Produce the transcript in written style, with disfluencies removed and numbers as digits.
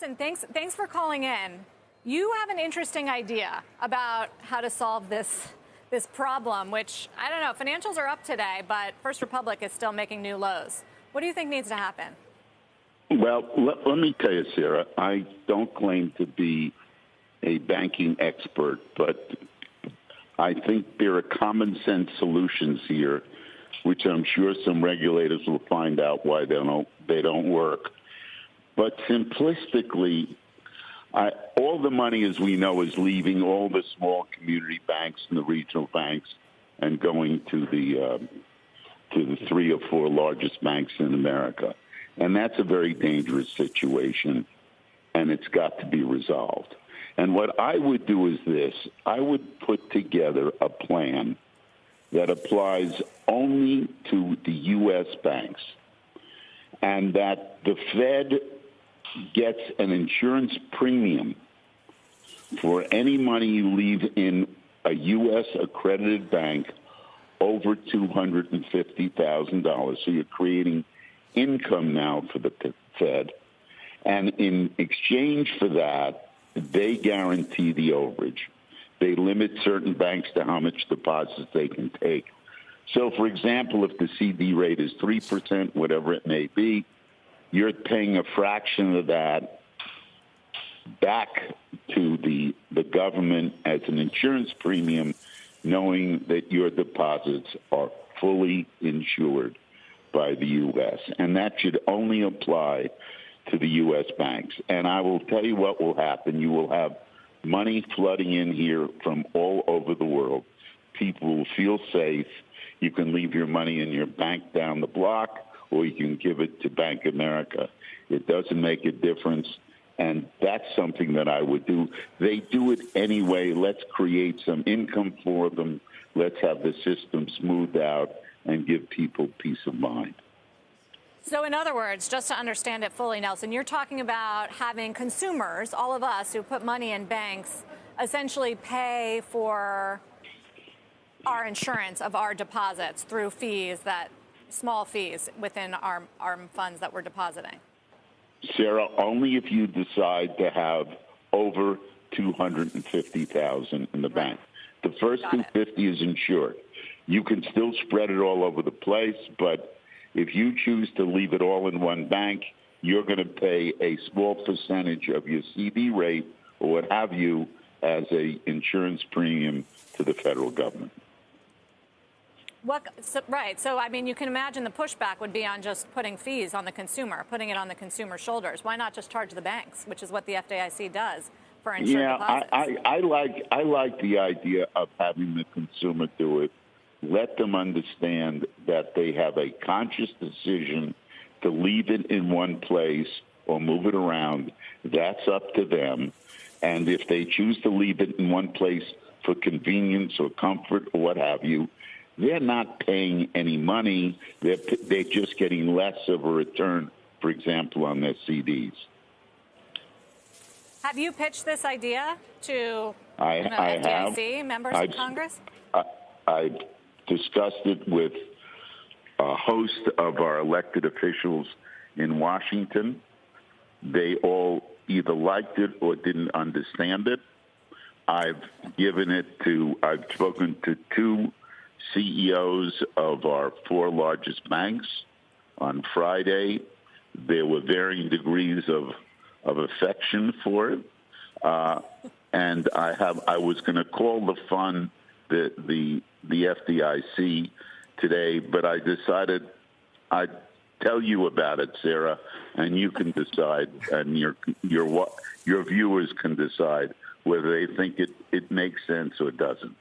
Nelson, thanks for calling in. You have an interesting idea about how to solve this problem, which, I don't know, financials are up today, but First Republic is still making new lows. What do you think needs to happen? Well, let me tell you, Sarah, I don't claim to be a banking expert, but I think there are common sense solutions here, which I'm sure some regulators will find out why they don't work. But simplistically, all the money, as we know, is leaving all the small community banks and the regional banks and going to the 3 or 4 largest banks in America. And that's a very dangerous situation, and it's got to be resolved. And what I would do is this. I would put together a plan that applies only to the U.S. banks, and that the Fed gets an insurance premium for any money you leave in a U.S. accredited bank over $250,000. So you're creating income now for the Fed. And in exchange for that, they guarantee the overage. They limit certain banks to how much deposits they can take. So, for example, if the CD rate is 3%, whatever it may be, you're paying a fraction of that back to the government as an insurance premium, knowing that your deposits are fully insured by the U.S. And that should only apply to the U.S. banks. And I will tell you what will happen. You will have money flooding in here from all over the world. People will feel safe. You can leave your money in your bank down the block, or you can give it to Bank of America. It doesn't make a difference, and that's something that I would do. They do it anyway. Let's create some income for them. Let's have the system smoothed out and give people peace of mind. So in other words, just to understand it fully, Nelson, you're talking about having consumers, all of us who put money in banks, essentially pay for our insurance of our deposits through fees, that small fees within our funds that we're depositing. Sarah, only if you decide to have over $250,000 in the bank. The first $250,000 is insured. You can still spread it all over the place, but if you choose to leave it all in one bank, you're going to pay a small percentage of your CD rate or what have you as a insurance premium to the federal government. Right. So, I mean, you can imagine the pushback would be on just putting fees on the consumer, putting it on the consumer's shoulders. Why not just charge the banks, which is what the FDIC does for insured deposits? I like the idea of having the consumer do it. Let them understand that they have a conscious decision to leave it in one place or move it around. That's up to them. And if they choose to leave it in one place for convenience or comfort or what have you, they're not paying any money. They're just getting less of a return, for example, on their CDs. Have you pitched this idea to FDIC members of Congress? I've discussed it with a host of our elected officials in Washington. They all either liked it or didn't understand it. I've spoken to 2 CEOs of our 4 largest banks on Friday. There were varying degrees of affection for it. And I was going to call the fund the FDIC today, but I decided I'd tell you about it, Sarah, and you can decide, and your viewers can decide whether they think it makes sense or doesn't.